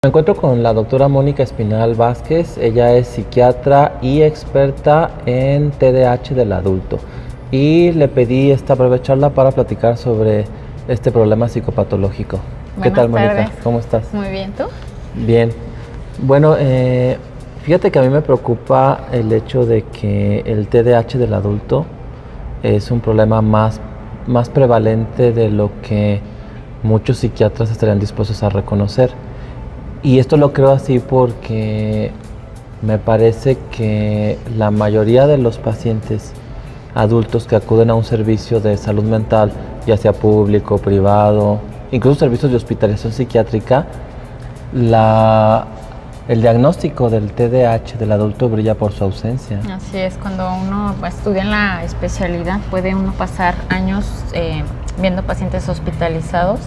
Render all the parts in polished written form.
Me encuentro con la doctora Mónica Espinal Vázquez. Ella es psiquiatra y experta en TDAH del adulto. Y le pedí esta breve charla para platicar sobre este problema psicopatológico. ¿Qué tal, Mónica? Buenas tardes. ¿Cómo estás? Muy bien, ¿tú? Bien. Bueno, fíjate que a mí me preocupa el hecho de que el TDAH del adulto es un problema más prevalente de lo que muchos psiquiatras estarían dispuestos a reconocer. Y esto lo creo así porque me parece que la mayoría de los pacientes adultos que acuden a un servicio de salud mental, ya sea público, privado, incluso servicios de hospitalización psiquiátrica, el diagnóstico del TDAH del adulto brilla por su ausencia. Así es, cuando uno estudia en la especialidad puede uno pasar años viendo pacientes hospitalizados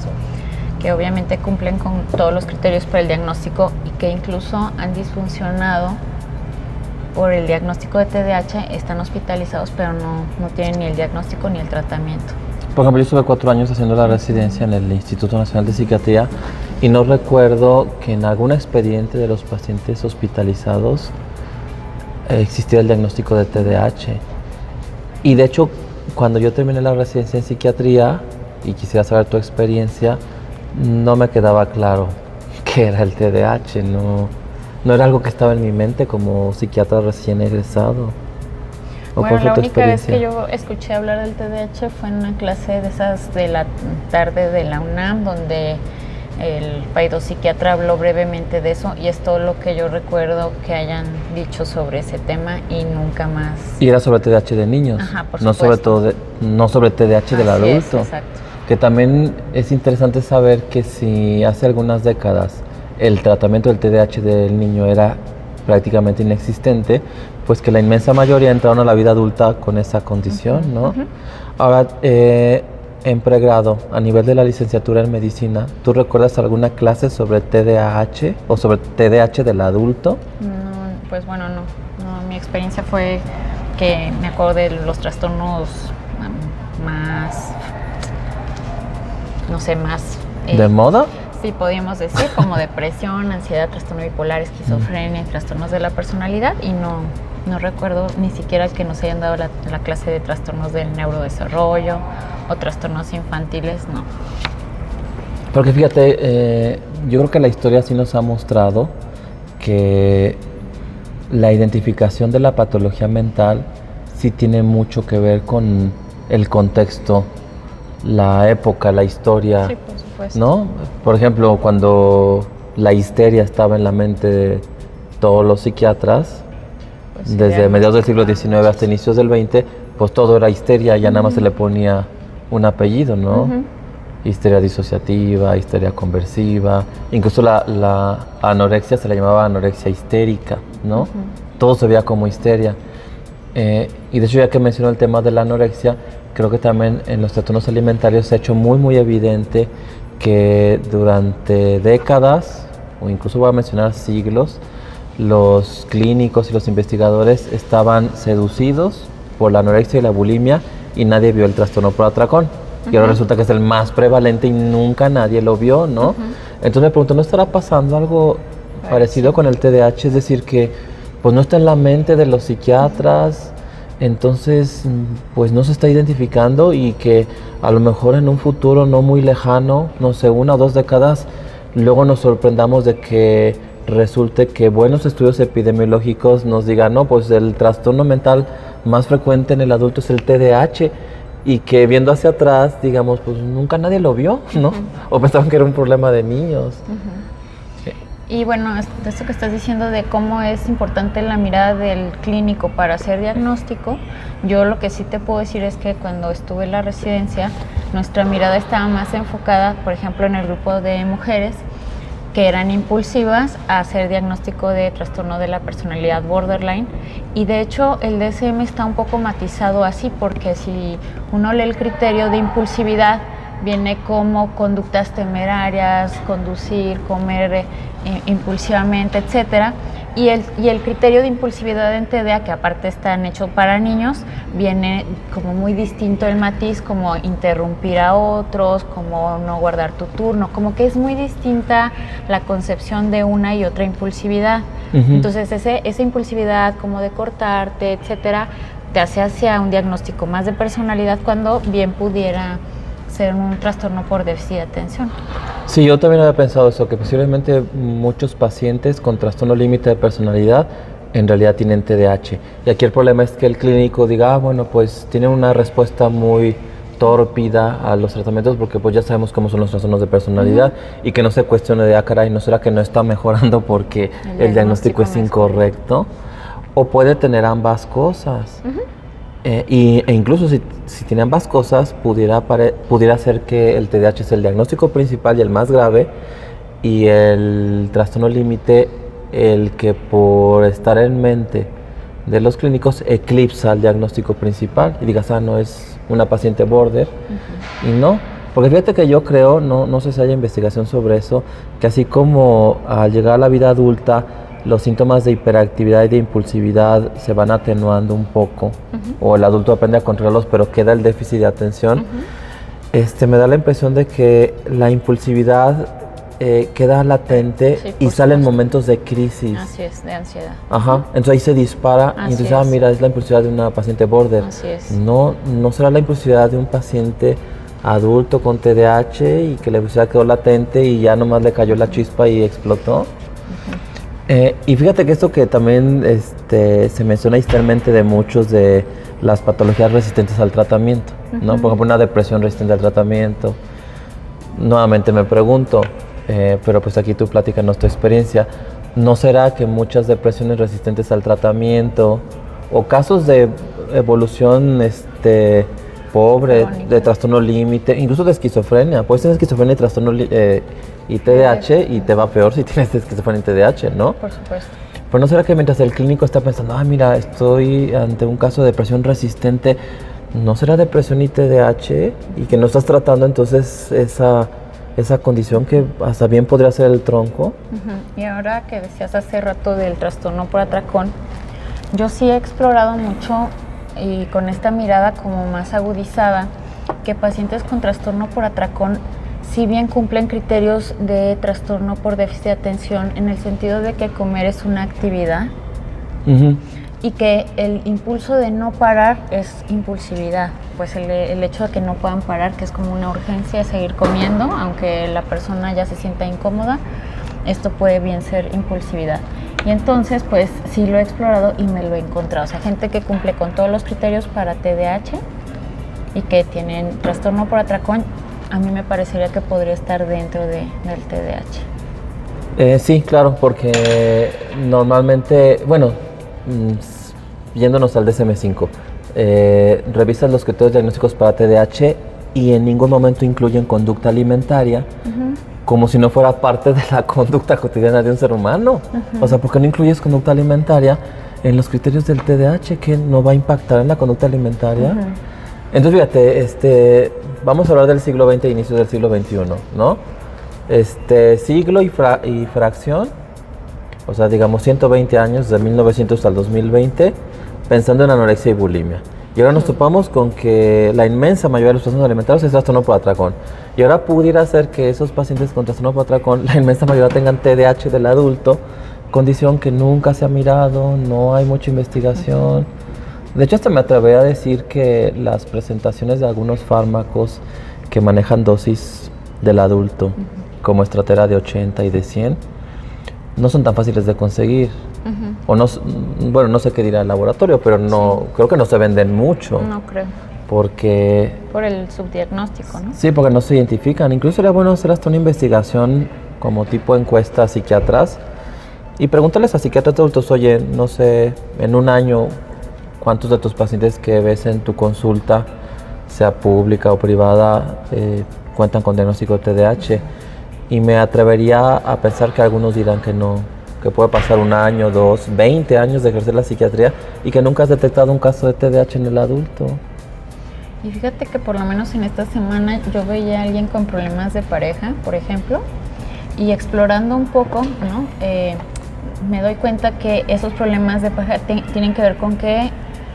que obviamente cumplen con todos los criterios para el diagnóstico y que incluso han disfuncionado por el diagnóstico de TDAH, están hospitalizados pero no tienen ni el diagnóstico ni el tratamiento. Por ejemplo, yo estuve 4 años haciendo la residencia en el Instituto Nacional de Psiquiatría y no recuerdo que en algún expediente de los pacientes hospitalizados existiera el diagnóstico de TDAH. Y de hecho, cuando yo terminé la residencia en psiquiatría y quisiera saber tu experiencia, no me quedaba claro qué era el TDAH, no era algo que estaba en mi mente como psiquiatra recién egresado. Bueno, la única vez que yo escuché hablar del TDAH fue en una clase de esas de la tarde de la UNAM, donde el psiquiatra habló brevemente de eso, y es todo lo que yo recuerdo que hayan dicho sobre ese tema y nunca más. Y era sobre TDAH de niños. Ajá, por no supuesto. No sobre TDAH del adulto. Exacto. Que también es interesante saber que si hace algunas décadas el tratamiento del TDAH del niño era prácticamente inexistente, pues que la inmensa mayoría entraron a la vida adulta con esa condición, ¿no? Ahora, en pregrado, a nivel de la licenciatura en medicina, ¿tú recuerdas alguna clase sobre TDAH o sobre TDAH del adulto? No, pues bueno, no, mi experiencia fue que me acuerdo de los trastornos más, no sé, más... ¿De moda? Sí, podríamos decir, como depresión, ansiedad, trastorno bipolar, esquizofrenia y trastornos de la personalidad, y no recuerdo ni siquiera que nos hayan dado la clase de trastornos del neurodesarrollo o trastornos infantiles, no. Porque fíjate, yo creo que la historia sí nos ha mostrado que la identificación de la patología mental sí tiene mucho que ver con el contexto, la época, la historia. Sí, por supuesto. ¿No? Por ejemplo, cuando la histeria estaba en la mente de todos los psiquiatras, pues desde mediados del siglo XIX hasta inicios del XX, pues todo era histeria, ya nada más se le ponía un apellido, ¿no? Histeria disociativa, histeria conversiva, incluso la anorexia se le llamaba anorexia histérica, ¿no? Todo se veía como histeria. Y de hecho, ya que mencionó el tema de la anorexia, creo que también en los trastornos alimentarios se ha hecho muy evidente que durante décadas, o incluso voy a mencionar siglos, los clínicos y los investigadores estaban seducidos por la anorexia y la bulimia y nadie vio el trastorno por atracón. Y ahora resulta que es el más prevalente y nunca nadie lo vio, ¿no? Entonces me pregunto, ¿no estará pasando algo parecido con el TDAH? Es decir, que pues no está en la mente de los psiquiatras, entonces pues no se está identificando, y que a lo mejor en un futuro no muy lejano, no sé, 1 o 2 décadas, luego nos sorprendamos de que resulte que buenos estudios epidemiológicos nos digan, no, pues el trastorno mental más frecuente en el adulto es el TDAH, y que viendo hacia atrás, digamos, pues nunca nadie lo vio, ¿no? O pensaban que era un problema de niños. Y bueno, esto que estás diciendo de cómo es importante la mirada del clínico para hacer diagnóstico, yo lo que sí te puedo decir es que cuando estuve en la residencia, nuestra mirada estaba más enfocada, por ejemplo, en el grupo de mujeres que eran impulsivas, a hacer diagnóstico de trastorno de la personalidad borderline, y de hecho el DSM está un poco matizado así, porque si uno lee el criterio de impulsividad, viene como conductas temerarias, conducir, comer impulsivamente, etcétera, Y el criterio de impulsividad en TDA, que aparte están hechos para niños, viene como muy distinto el matiz, como interrumpir a otros, como no guardar tu turno, como que es muy distinta la concepción de una y otra impulsividad. Entonces esa impulsividad como de cortarte, etcétera, te hace hacia un diagnóstico más de personalidad cuando bien pudiera ser un trastorno por déficit de atención. Sí, yo también había pensado eso, que posiblemente muchos pacientes con trastorno límite de personalidad en realidad tienen TDAH. Y aquí el problema es que el clínico diga, bueno, pues tiene una respuesta muy tórpida a los tratamientos porque pues ya sabemos cómo son los trastornos de personalidad y que no se cuestione de, caray, ¿no será que no está mejorando porque el diagnóstico es incorrecto? O puede tener ambas cosas. E incluso si tiene ambas cosas, pudiera ser que el TDAH es el diagnóstico principal y el más grave, y el trastorno límite el que por estar en mente de los clínicos eclipsa el diagnóstico principal y digas, no es una paciente border, y no. Porque fíjate que yo creo, no sé si haya investigación sobre eso, que así como al llegar a la vida adulta los síntomas de hiperactividad y de impulsividad se van atenuando un poco, o el adulto aprende a controlarlos, pero queda el déficit de atención. Me da la impresión de que la impulsividad queda latente y sale en momentos de crisis. Así es, de ansiedad. Entonces ahí se dispara y entonces, mira, es la impulsividad de una paciente border. Así es. No será la impulsividad de un paciente adulto con TDAH y que la impulsividad quedó latente y ya nomás le cayó la chispa y explotó. Y fíjate que esto que también se menciona historialmente de muchos de las patologías resistentes al tratamiento, ¿no? Por ejemplo, una depresión resistente al tratamiento. Nuevamente me pregunto, pero pues aquí tú platícanos tu experiencia, ¿no será que muchas depresiones resistentes al tratamiento o casos de evolución pobre, de trastorno límite, incluso de esquizofrenia? Puedes tener esquizofrenia y trastorno y TDAH y te va peor si tienes esquizofrenia y TDAH, ¿no? Por supuesto. Pero ¿no será que mientras el clínico está pensando, mira, estoy ante un caso de depresión resistente, ¿no será depresión y TDAH? Y que no estás tratando entonces esa condición que hasta bien podría ser el tronco. Y ahora que decías hace rato del trastorno por atracón, yo sí he explorado mucho y con esta mirada como más agudizada, que pacientes con trastorno por atracón si bien cumplen criterios de trastorno por déficit de atención en el sentido de que comer es una actividad y que el impulso de no parar es impulsividad, pues el hecho de que no puedan parar, que es como una urgencia de seguir comiendo, aunque la persona ya se sienta incómoda, esto puede bien ser impulsividad. Y entonces, pues sí lo he explorado y me lo he encontrado. O sea, gente que cumple con todos los criterios para TDAH y que tienen trastorno por atracón, a mí me parecería que podría estar dentro del TDAH. Sí, claro, porque normalmente, yéndonos al DSM-5, revisas los criterios diagnósticos para TDAH y en ningún momento incluyen conducta alimentaria, como si no fuera parte de la conducta cotidiana de un ser humano. O sea, ¿por qué no incluyes conducta alimentaria en los criterios del TDAH que no va a impactar en la conducta alimentaria? Entonces, fíjate, vamos a hablar del siglo XX e inicios del siglo XXI, ¿no? Siglo y fracción, o sea, digamos 120 años, desde 1900 al 2020, pensando en anorexia y bulimia. Y ahora nos topamos con que la inmensa mayoría de los trastornos alimentarios es trastorno por atracón. Y ahora pudiera ser que esos pacientes con trastorno por atracón, la inmensa mayoría tengan TDAH del adulto, condición que nunca se ha mirado, no hay mucha investigación. De hecho, hasta me atrevería a decir que las presentaciones de algunos fármacos que manejan dosis del adulto, como Strattera de 80 y de 100, no son tan fáciles de conseguir. O no sé qué dirá el laboratorio, pero creo que no se venden mucho. No creo. Porque... Por el subdiagnóstico, ¿no? Sí, porque no se identifican. Incluso sería bueno hacer hasta una investigación como tipo encuesta a psiquiatras y preguntarles a psiquiatras adultos, oye, no sé, en un año, ¿cuántos de tus pacientes que ves en tu consulta, sea pública o privada, cuentan con diagnóstico de TDAH? Y me atrevería a pensar que algunos dirán que no, que puede pasar 1 año, 2, 20 años de ejercer la psiquiatría y que nunca has detectado un caso de TDAH en el adulto. Y fíjate que por lo menos en esta semana yo veía a alguien con problemas de pareja, por ejemplo, y explorando un poco, ¿no? me doy cuenta que esos problemas de pareja tienen que ver con que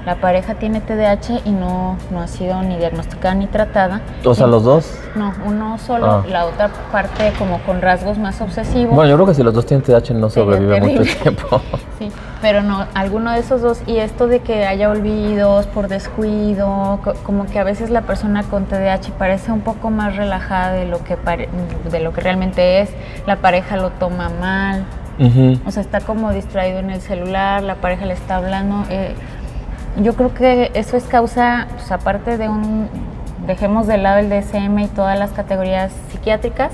la pareja tiene TDAH y no ha sido ni diagnosticada ni tratada. O sea, ¿los dos? No, uno solo, la otra parte como con rasgos más obsesivos. Bueno, yo creo que si los dos tienen TDAH no sobrevive mucho tiempo. Sí, pero no, alguno de esos dos. Y esto de que haya olvidos por descuido, como que a veces la persona con TDAH parece un poco más relajada de lo que realmente es. La pareja lo toma mal. O sea, está como distraído en el celular, la pareja le está hablando. Yo creo que eso es causa, pues, aparte de dejemos de lado el DSM y todas las categorías psiquiátricas,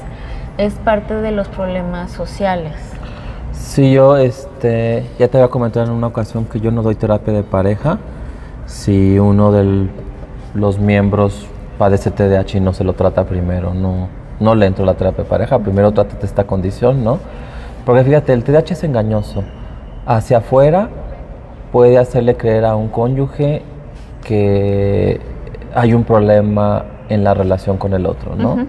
es parte de los problemas sociales. Sí, yo ya te había comentado en una ocasión que yo no doy terapia de pareja si uno de los miembros padece TDAH y no se lo trata primero, no le entro la terapia de pareja, primero trátate esta condición, ¿no? Porque fíjate, el TDAH es engañoso. Hacia afuera puede hacerle creer a un cónyuge que hay un problema en la relación con el otro, ¿no?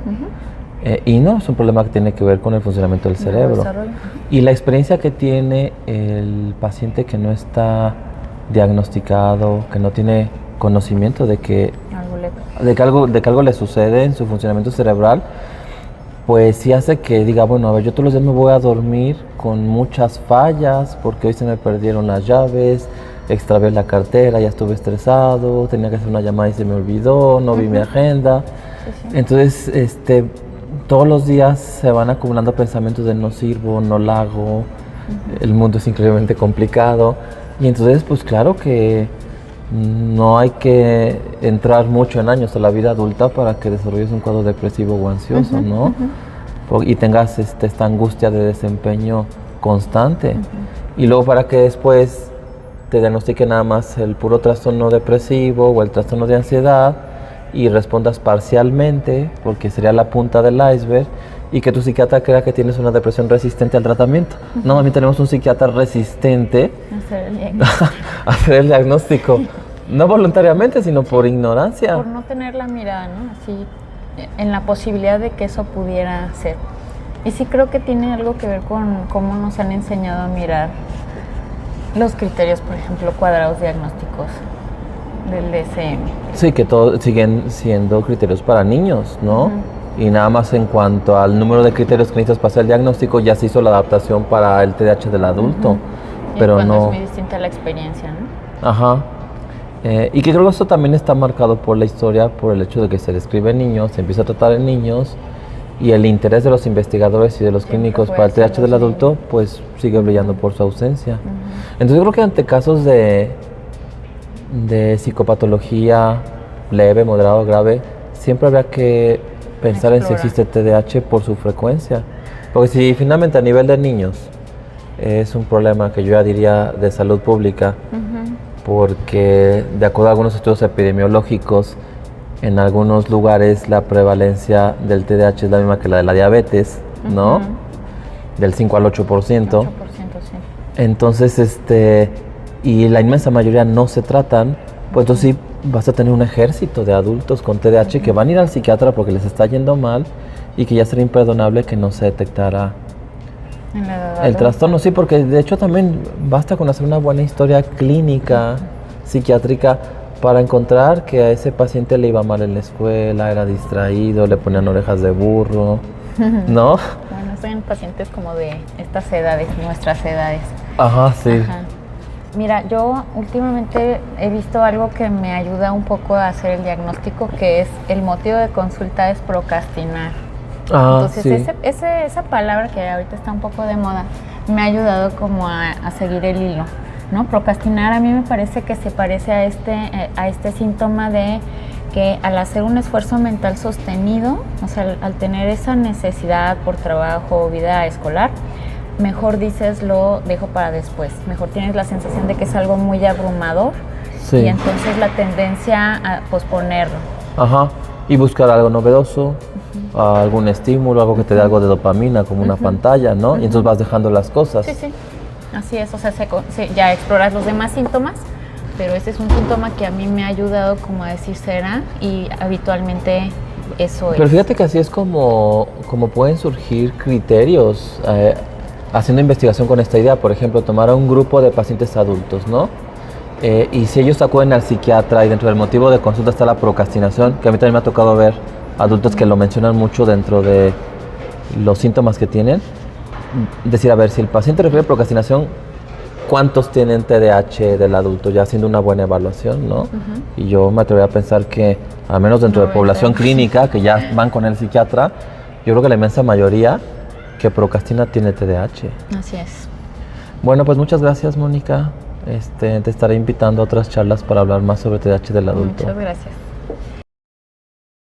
Y no, es un problema que tiene que ver con el funcionamiento del cerebro. Y la experiencia que tiene el paciente que no está diagnosticado, que no tiene conocimiento de que algo le sucede en su funcionamiento cerebral, pues sí hace que diga, bueno, a ver, yo todos los días me voy a dormir con muchas fallas porque hoy se me perdieron las llaves, extravié la cartera, ya estuve estresado, tenía que hacer una llamada y se me olvidó, no vi mi agenda. Entonces, todos los días se van acumulando pensamientos de no sirvo, no la hago, el mundo es increíblemente complicado. Y entonces, pues claro que no hay que entrar mucho en años a la vida adulta para que desarrolles un cuadro depresivo o ansioso, ¿no? Y tengas esta angustia de desempeño constante. Y luego para que después te diagnostiquen nada más el puro trastorno depresivo o el trastorno de ansiedad y respondas parcialmente, porque sería la punta del iceberg, y que tu psiquiatra crea que tienes una depresión resistente al tratamiento. No, a mí tenemos un psiquiatra resistente a hacer el diagnóstico. No voluntariamente, sino por ignorancia. Por no tener la mirada, ¿no? Así, en la posibilidad de que eso pudiera ser. Y sí creo que tiene algo que ver con cómo nos han enseñado a mirar los criterios, por ejemplo, cuadrados diagnósticos del DSM. Sí, que todos siguen siendo criterios para niños, ¿no? Y nada más en cuanto al número de criterios que necesitas para hacer el diagnóstico, ya se hizo la adaptación para el TDAH del adulto. Pero no. Es muy distinta la experiencia, ¿no? Ajá. Y que creo que esto también está marcado por la historia, por el hecho de que se describe en niños, se empieza a tratar en niños, y el interés de los investigadores y de los clínicos para el TDAH del adulto, pues sigue brillando por su ausencia. Entonces yo creo que ante casos de psicopatología leve, moderado, grave, siempre habrá que pensar en si existe TDAH por su frecuencia. Porque si finalmente a nivel de niños es un problema que yo ya diría de salud pública, porque de acuerdo a algunos estudios epidemiológicos, en algunos lugares la prevalencia del TDAH es la misma que la de la diabetes, ¿no? Del 5 al 8%. 8%, sí. Entonces, y la inmensa mayoría no se tratan, pues entonces sí vas a tener un ejército de adultos con TDAH que van a ir al psiquiatra porque les está yendo mal y que ya sería imperdonable que no se detectara el trastorno. Sí, porque de hecho también basta con hacer una buena historia clínica, psiquiátrica, para encontrar que a ese paciente le iba mal en la escuela, era distraído, le ponían orejas de burro, ¿no? Bueno, son pacientes como de estas edades, nuestras edades. Ajá, sí. Ajá. Mira, yo últimamente he visto algo que me ayuda un poco a hacer el diagnóstico, que es el motivo de consulta es procrastinar. Entonces, sí. Esa palabra que ahorita está un poco de moda me ha ayudado como a seguir el hilo, ¿no? Procrastinar a mí me parece que se parece a este síntoma de que al hacer un esfuerzo mental sostenido, o sea, al tener esa necesidad por trabajo o vida escolar, mejor dices lo dejo para después, mejor tienes la sensación de que es algo muy abrumador, sí. Y entonces la tendencia a posponerlo. Ajá, y buscar algo novedoso, algún estímulo, algo que te dé algo de dopamina, como una pantalla, ¿no? Y entonces vas dejando las cosas. Sí, sí, así es, o sea, ya exploras los demás síntomas, pero ese es un síntoma que a mí me ha ayudado como a decir será, y habitualmente eso es. Pero fíjate que así es como pueden surgir criterios. haciendo investigación con esta idea. Por ejemplo, tomar a un grupo de pacientes adultos, ¿no? Y si ellos acuden al psiquiatra y dentro del motivo de consulta está la procrastinación, que a mí también me ha tocado ver adultos que lo mencionan mucho dentro de los síntomas que tienen, decir, a ver, si el paciente refiere a procrastinación, ¿cuántos tienen TDAH del adulto? Ya haciendo una buena evaluación, ¿no? Y yo me atrevería a pensar que, al menos dentro de población clínica, que ya van con el psiquiatra, yo creo que la inmensa mayoría que procrastina tiene TDAH. Así es. Bueno, pues muchas gracias, Mónica. Te estaré invitando a otras charlas para hablar más sobre TDAH del adulto. Muchas gracias.